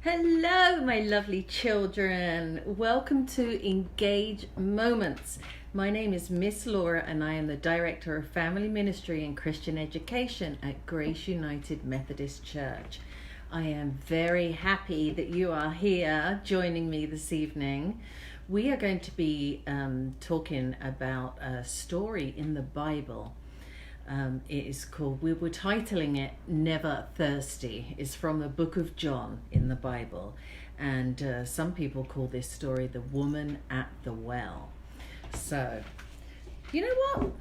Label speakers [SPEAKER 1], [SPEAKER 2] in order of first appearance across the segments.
[SPEAKER 1] Hello, my lovely children. Welcome to Engage Moments. My name is Miss Laura and I am the Director of Family Ministry and Christian Education at Grace United Methodist Church. I am very happy that you are here joining me this evening. We are going to be talking about a story in the Bible. It is called, we're titling it Never Thirsty. It's from the book of John in the Bible. And some people call this story The Woman at the Well. So, you know what?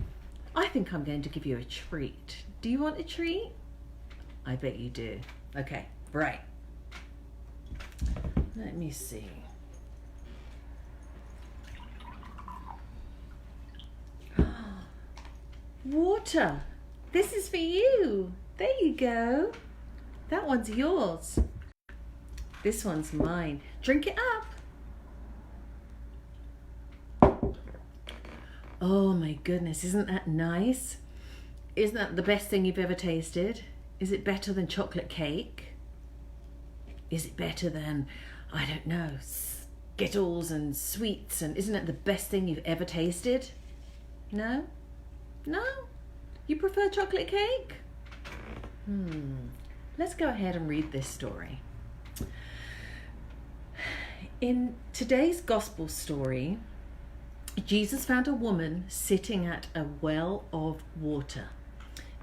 [SPEAKER 1] I think I'm going to give you a treat. Do you want a treat? I bet you do. Okay, right. Let me see. Water. This is for you. There you go. That one's yours. This one's mine. Drink it up. Oh my goodness, isn't that nice? Isn't that the best thing you've ever tasted? Is it better than chocolate cake? Is it better than, I don't know, Skittles and sweets? And isn't it the best thing you've ever tasted? No? No? You prefer chocolate cake? Let's go ahead and read this story. In today's gospel story, Jesus found a woman sitting at a well of water.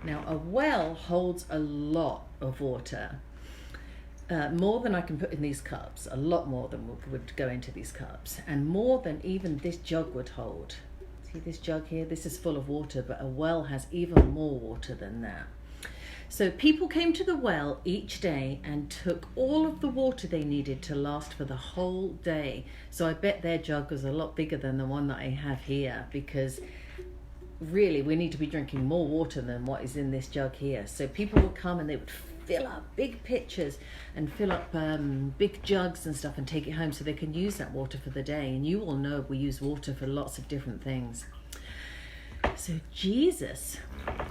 [SPEAKER 1] Now, a well holds a lot of water. More than I can put in these cups. A lot more than would go into these cups. And more than even this jug would hold. See this jug here? This is full of water, but a well has even more water than that. So people came to the well each day and took all of the water they needed to last for the whole day. So I bet their jug was a lot bigger than the one that I have here, because really we need to be drinking more water than what is in this jug here. So people would come and they would fill up big pitchers and fill up big jugs and stuff and take it home so they can use that water for the day. And you all know we use water for lots of different things. So Jesus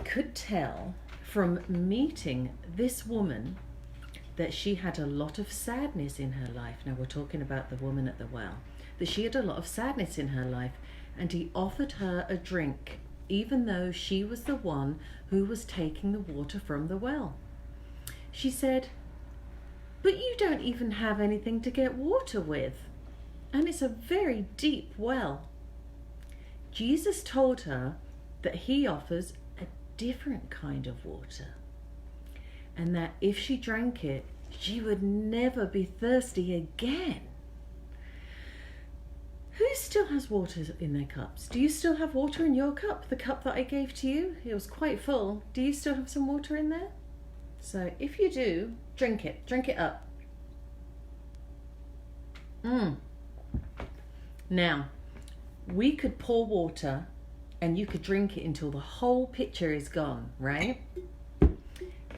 [SPEAKER 1] could tell from meeting this woman that she had a lot of sadness in her life. Now we're talking about the woman at the well. That she had a lot of sadness in her life, and he offered her a drink even though she was the one who was taking the water from the well. She said, "But you don't even have anything to get water with, and it's a very deep well." Jesus told her that he offers a different kind of water, and that if she drank it, she would never be thirsty again. Who still has water in their cups? Do you still have water in your cup? The cup that I gave to you? It was quite full. Do you still have some water in there? So if you do, drink it. Drink it up. Now, we could pour water and you could drink it until the whole pitcher is gone, right?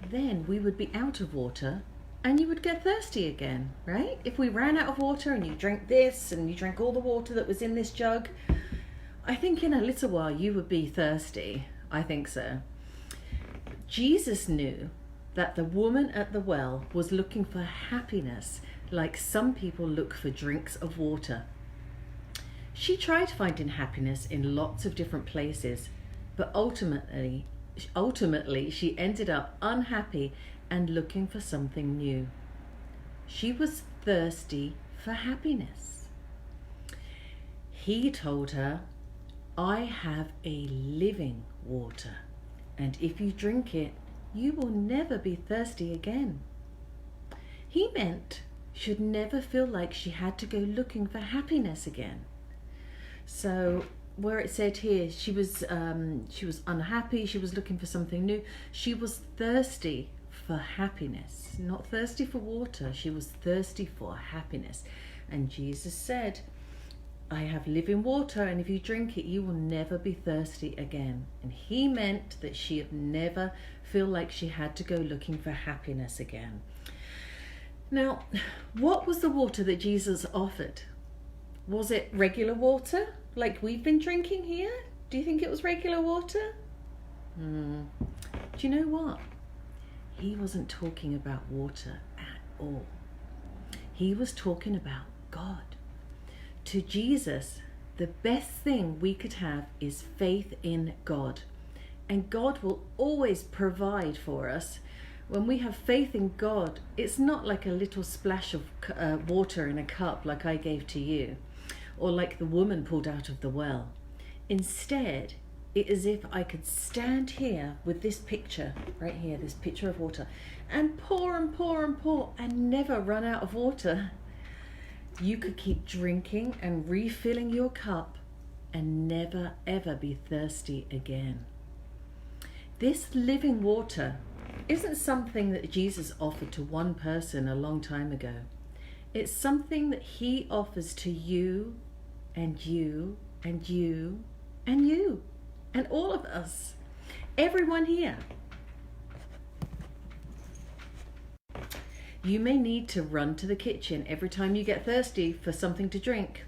[SPEAKER 1] Then we would be out of water and you would get thirsty again, right? If we ran out of water and you drank this and you drank all the water that was in this jug, I think in a little while you would be thirsty. I think so. Jesus knew that the woman at the well was looking for happiness like some people look for drinks of water. She tried finding happiness in lots of different places, but ultimately she ended up unhappy and looking for something new. She was thirsty for happiness. He told her, "I have a living water, and if you drink it, you will never be thirsty again." He meant she'd never feel like she had to go looking for happiness again. So where it said here, she was unhappy, she was looking for something new. She was thirsty for happiness, not thirsty for water. She was thirsty for happiness. And Jesus said, "I have living water, and if you drink it, you will never be thirsty again." And he meant that she'd never feel like she had to go looking for happiness again. Now, what was the water that Jesus offered? Was it regular water like we've been drinking here? Do you think it was regular water? Do you know what? He wasn't talking about water at all. he was talking about God. To Jesus, the best thing we could have is faith in God. And God will always provide for us. When we have faith in God, it's not like a little splash of water in a cup like I gave to you, or like the woman pulled out of the well. Instead, it is as if I could stand here with this picture, right here, this pitcher of water, and pour and pour and pour and never run out of water. You could keep drinking and refilling your cup and never ever be thirsty again. This living water isn't something that Jesus offered to one person a long time ago. It's something that he offers to you and you and you and you and all of us, everyone here. You may need to run to the kitchen every time you get thirsty for something to drink,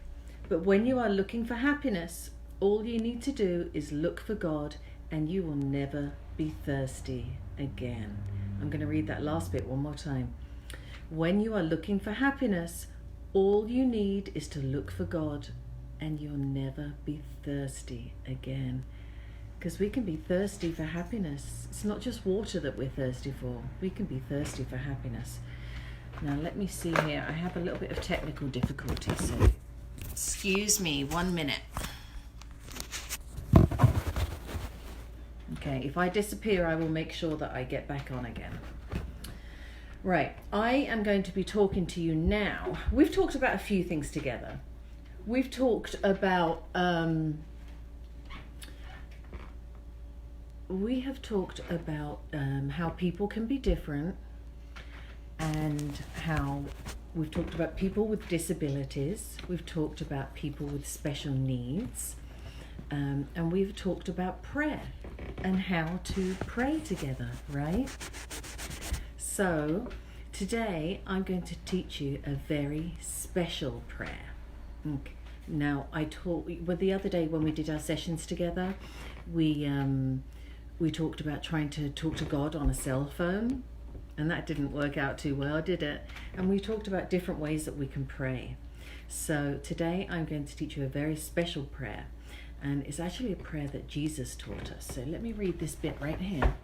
[SPEAKER 1] but when you are looking for happiness, all you need to do is look for God and you will never be thirsty again. I'm going to read that last bit one more time. When you are looking for happiness, all you need is to look for God and you'll never be thirsty again. Because we can be thirsty for happiness. It's not just water that we're thirsty for. We can be thirsty for happiness. Now let me see here. I have a little bit of technical difficulty, so excuse me 1 minute. Okay, if I disappear, I will make sure that I get back on again. Right, I am going to be talking to you now. We've talked about a few things together. We've talked about how people can be different, and how we've talked about people with disabilities. We've talked about people with special needs, and we've talked about prayer and how to pray together, right? So today I'm going to teach you a very special prayer. Okay. Now the other day when we did our sessions together, we talked about trying to talk to God on a cell phone, and that didn't work out too well, did it? And we talked about different ways that we can pray. So today I'm going to teach you a very special prayer, and it's actually a prayer that Jesus taught us. So let me read this bit right here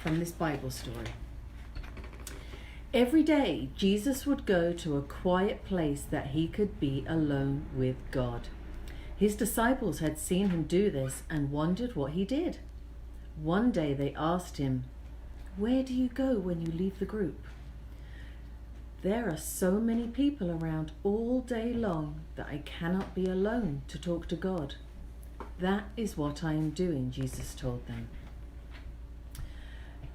[SPEAKER 1] from this Bible story. Every day, Jesus would go to a quiet place that he could be alone with God. His disciples had seen him do this and wondered what he did. One day they asked him, "Where do you go when you leave the group?" "There are so many people around all day long that I cannot be alone to talk to God. That is what I am doing," Jesus told them.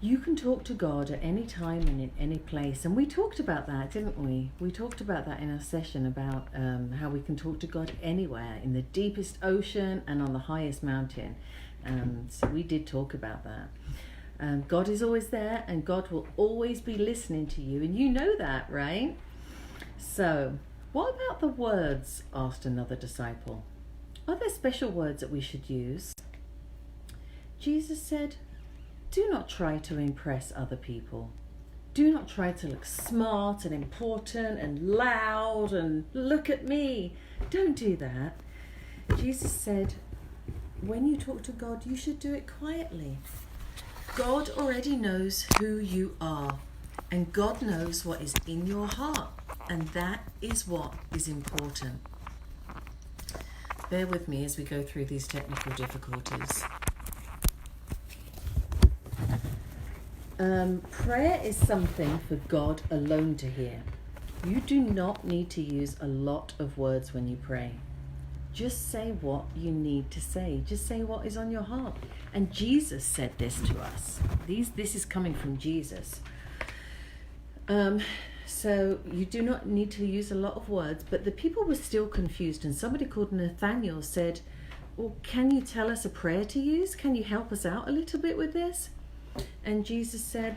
[SPEAKER 1] You can talk to God at any time and in any place. And we talked about that, didn't we? We talked about that in our session about how we can talk to God anywhere, in the deepest ocean and on the highest mountain. So we did talk about that. God is always there, and God will always be listening to you. And you know that, right? So what about the words? Asked another disciple. Are there special words that we should use? Jesus said, "Do not try to impress other people. Do not try to look smart and important and loud and look at me. Don't do that." Jesus said, when you talk to God, you should do it quietly. God already knows who you are, and God knows what is in your heart, and that is what is important. Bear with me as we go through these technical difficulties. Prayer is something for God alone to hear. You do not need to use a lot of words when you pray. Just say what you need to say. Just say what is on your heart. And Jesus said this to us. This is coming from Jesus. So you do not need to use a lot of words, but the people were still confused, and somebody called Nathaniel said, "Well, can you tell us a prayer to use? Can you help us out a little bit with this?" And Jesus said,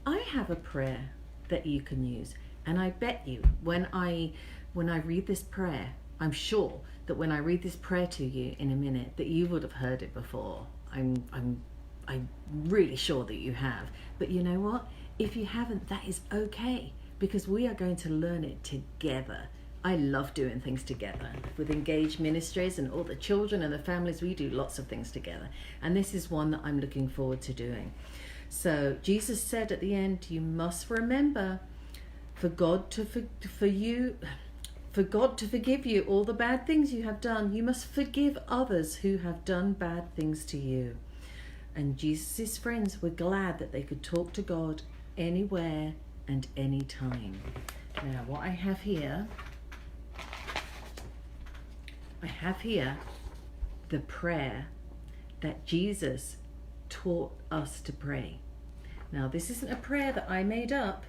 [SPEAKER 1] "I have a prayer that you can use." And I bet you when I read this prayer, I'm sure that when I read this prayer to you in a minute, that you would have heard it before. I'm really sure that you have. But you know what? If you haven't, that is okay, because we are going to learn it together. I love doing things together. With Engage Ministries and all the children and the families, we do lots of things together. And this is one that I'm looking forward to doing. So Jesus said at the end, you must remember for God to forgive you all the bad things you have done. You must forgive others who have done bad things to you. And Jesus' friends were glad that they could talk to God anywhere and anytime. Now, what I have here the prayer that Jesus taught us to pray. Now, this isn't a prayer that I made up,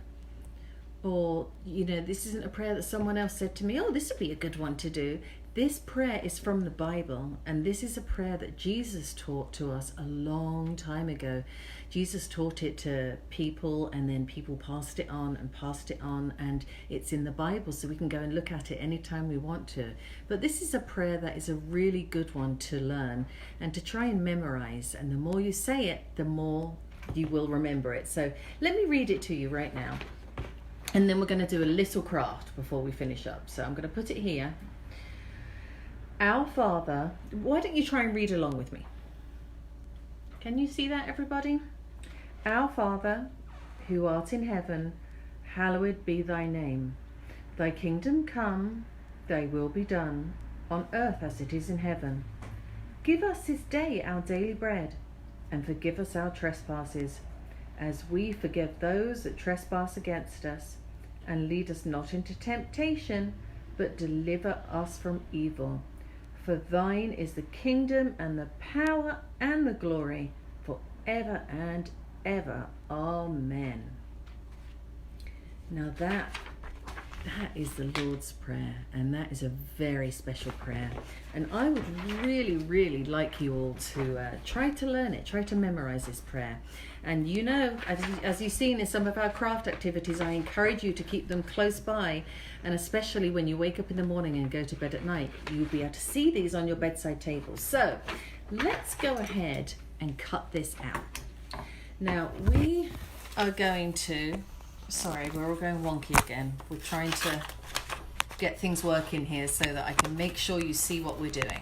[SPEAKER 1] or, this isn't a prayer that someone else said to me, oh, this would be a good one to do. This prayer is from the Bible, and this is a prayer that Jesus taught to us a long time ago. Jesus taught it to people, and then people passed it on, and it's in the Bible, so we can go and look at it anytime we want to. But this is a prayer that is a really good one to learn and to try and memorize, and the more you say it, the more you will remember it. So let me read it to you right now, and then we're going to do a little craft before we finish up. So I'm going to put it here. Our Father, why don't you try and read along with me? Can you see that, everybody? Our Father, who art in heaven, hallowed be thy name. Thy kingdom come, thy will be done, on earth as it is in heaven. Give us this day our daily bread, and forgive us our trespasses, as we forgive those that trespass against us. And lead us not into temptation, but deliver us from evil. For thine is the kingdom and the power and the glory forever and ever. Amen. Now that is the Lord's Prayer, and that is a very special prayer. And I would really, really like you all to try to learn it, try to memorize this prayer. And as you've seen in some of our craft activities, I encourage you to keep them close by, and especially when you wake up in the morning and go to bed at night, you'll be able to see these on your bedside table. So let's go ahead and cut this out. Now we are going to, sorry, we're all going wonky again. We're trying to get things working here so that I can make sure you see what we're doing.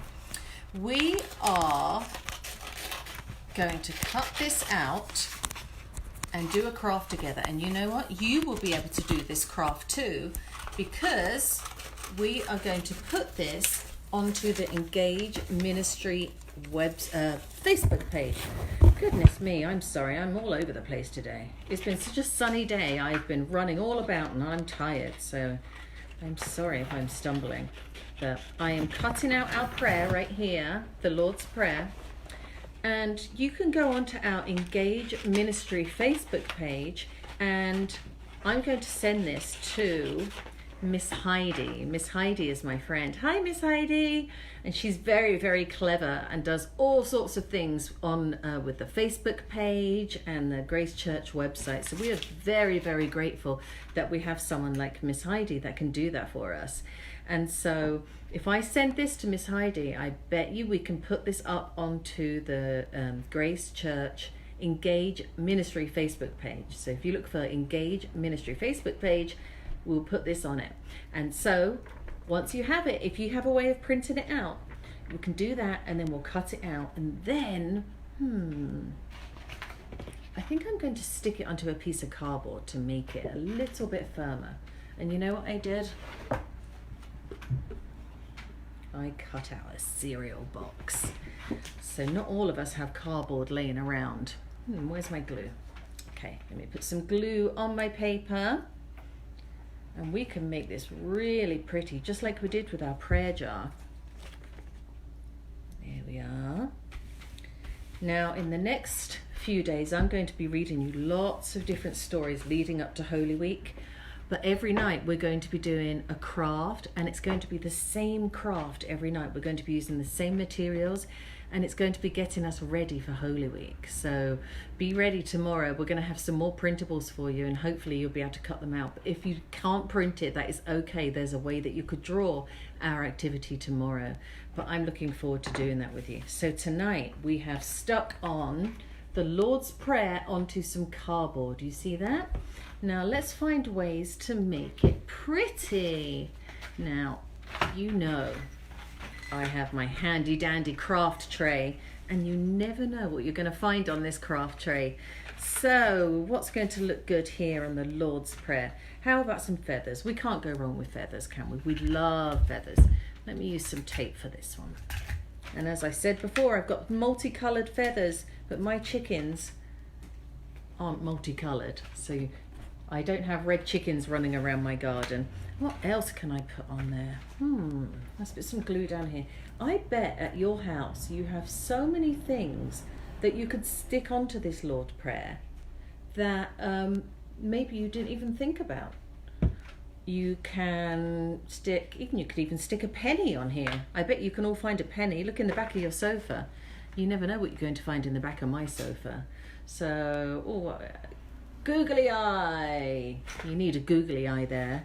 [SPEAKER 1] We are going to cut this out and do a craft together. And you know what? You will be able to do this craft too, because we are going to put this onto the Engage Ministry Facebook page. Goodness me, I'm sorry, I'm all over the place today. It's been such a sunny day. I've been running all about and I'm tired, so I'm sorry if I'm stumbling. But I am cutting out our prayer right here, the Lord's Prayer. And you can go onto our Engage Ministry Facebook page, and I'm going to send this to Miss Heidi. Miss Heidi is my friend. Hi, Miss Heidi. And she's very, very clever and does all sorts of things on with the Facebook page and the Grace Church website. So we are very, very grateful that we have someone like Miss Heidi that can do that for us. And so if I send this to Miss Heidi, I bet you we can put this up onto the Grace Church Engage Ministry Facebook page. So if you look for Engage Ministry Facebook page, we'll put this on it. And so once you have it, if you have a way of printing it out, you can do that, and then we'll cut it out. And then, I think I'm going to stick it onto a piece of cardboard to make it a little bit firmer. And you know what I did? I cut out a cereal box. So not all of us have cardboard laying around. Where's my glue? Okay, let me put some glue on my paper. And we can make this really pretty, just like we did with our prayer jar. There we are. Now, in the next few days, I'm going to be reading you lots of different stories leading up to Holy Week. But every night we're going to be doing a craft, and it's going to be the same craft every night. We're going to be using the same materials, and it's going to be getting us ready for Holy Week. So be ready tomorrow. We're going to have some more printables for you, and hopefully you'll be able to cut them out. But if you can't print it, that is okay. There's a way that you could draw our activity tomorrow. But I'm looking forward to doing that with you. So tonight we have stuck on the Lord's Prayer onto some cardboard. You see that? Now let's find ways to make it pretty. Now, you know, I have my handy dandy craft tray, and you never know what you're going to find on this craft tray. So what's going to look good here on the Lord's Prayer? How about some feathers? We can't go wrong with feathers, can we? We love feathers. Let me use some tape for this one. And as I said before, I've got multicolored feathers, but my chickens aren't multicolored. So I don't have red chickens running around my garden. What else can I put on there? Let's put some glue down here. I bet at your house you have so many things that you could stick onto this Lord's Prayer that maybe you didn't even think about. You can stick, you could even stick a penny on here. I bet you can all find a penny. Look in the back of your sofa. You never know what you're going to find in the back of my sofa. So, googly eye. You need a googly eye there.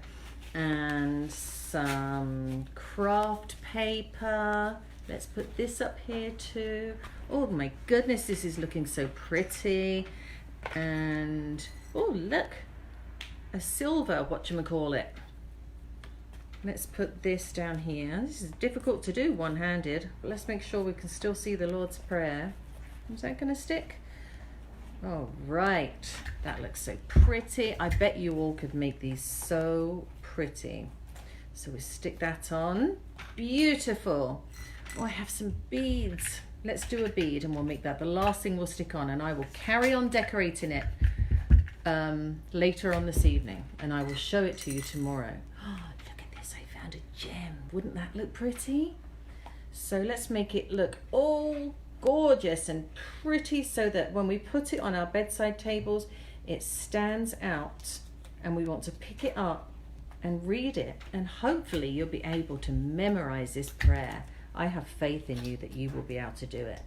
[SPEAKER 1] And some craft paper. Let's put this up here too. Oh my goodness, this is looking so pretty. And, oh look, a silver, whatchamacallit. Let's put this down here. This is difficult to do one-handed, but let's make sure we can still see the Lord's Prayer. Is that going to stick? All right, that looks so pretty. I bet you all could make these so pretty. So we stick that on. Beautiful. Oh, I have some beads. Let's do a bead and we'll make that the last thing we'll stick on, and I will carry on decorating it later on this evening, and I will show it to you tomorrow. Oh, look at this, I found a gem. Wouldn't that look pretty? So let's make it look all gorgeous and pretty so that when we put it on our bedside tables, it stands out and we want to pick it up and read it, and hopefully you'll be able to memorize this prayer. I have faith in you that you will be able to do it.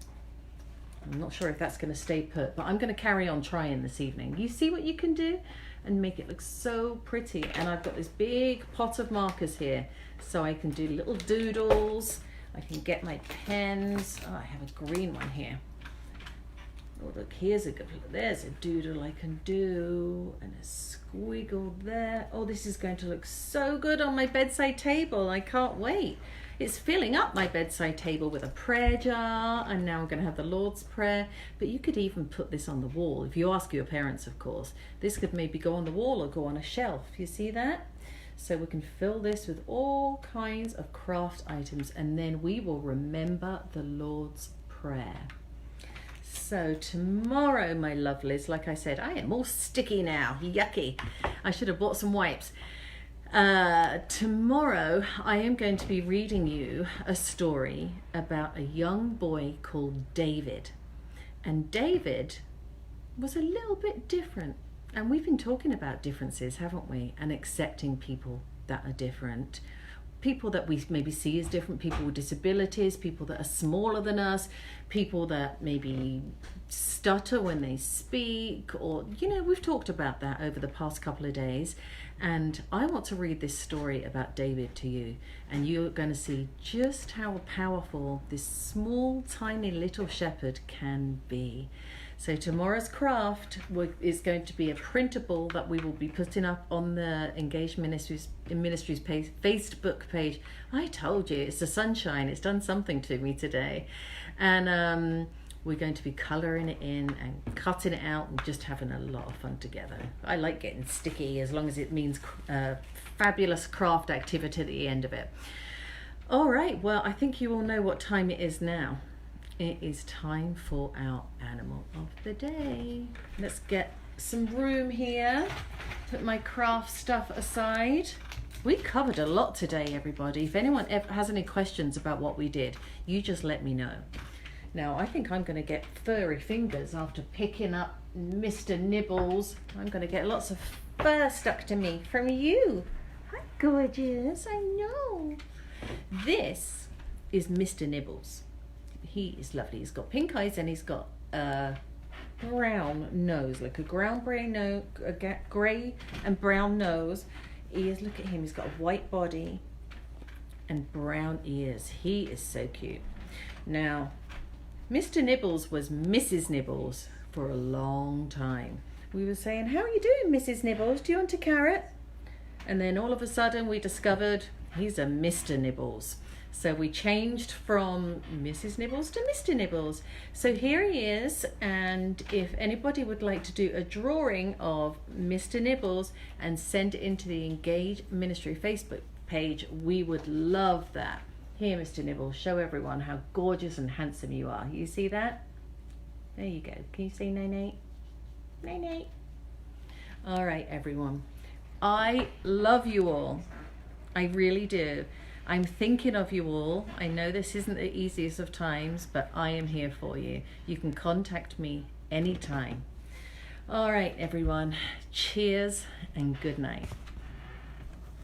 [SPEAKER 1] I'm not sure if that's going to stay put, but I'm going to carry on trying this evening. You see what you can do and make it look so pretty. And I've got this big pot of markers here, so I can do little doodles. I can get my pens. Oh, I have a green one here. Oh, look, here's a good, there's a doodle I can do, and a squiggle there. Oh, this is going to look so good on my bedside table. I can't wait. It's filling up my bedside table with a prayer jar, and now I'm going to have the Lord's Prayer. But you could even put this on the wall, if you ask your parents, of course. This could maybe go on the wall or go on a shelf. You see that? So we can fill this with all kinds of craft items, and then we will remember the Lord's Prayer. So tomorrow, my lovelies, like I said, I am all sticky now. Yucky. I should have bought some wipes. Tomorrow I am going to be reading you a story about a young boy called David. And David was a little bit different. And we've been talking about differences, haven't we? And accepting people that are different. People that we maybe see as different, people with disabilities, people that are smaller than us, people that maybe stutter when they speak, or, you know, we've talked about that over the past couple of days. And I want to read this story about David to you, and you're going to see just how powerful this small, tiny little shepherd can be. So tomorrow's craft is going to be a printable that we will be putting up on the Engaged Ministries page, Facebook page. I told you, it's the sunshine. It's done something to me today. And we're going to be colouring it in and cutting it out and just having a lot of fun together. I like getting sticky as long as it means fabulous craft activity at the end of it. All right, well, I think you all know what time it is now. It is time for our animal of the day. Let's get some room here. Put my craft stuff aside. We covered a lot today, everybody. If anyone ever has any questions about what we did, you just let me know. Now, I think I'm going to get furry fingers after picking up Mr. Nibbles. I'm going to get lots of fur stuck to me from you. Hi, gorgeous. I know. This is Mr. Nibbles. He is lovely. He's got pink eyes and he's got a brown nose, like a grey and brown nose. Ears, look at him. He's got a white body and brown ears. He is so cute. Now, Mr. Nibbles was Mrs. Nibbles for a long time. We were saying, how are you doing, Mrs. Nibbles? Do you want a carrot? And then all of a sudden we discovered he's a Mr. Nibbles. So we changed from Mrs. Nibbles to Mr. Nibbles. So here he is, and if anybody would like to do a drawing of Mr. Nibbles and send it into the Engage Ministry Facebook page, we would love that. Here, Mr. Nibbles, show everyone how gorgeous and handsome you are. You see that? There you go. Can you say nay-nay? Nay-nay. All right, everyone. I love you all. I really do. I'm thinking of you all. I know this isn't the easiest of times, but I am here for you. You can contact me anytime. All right, everyone. Cheers and good night.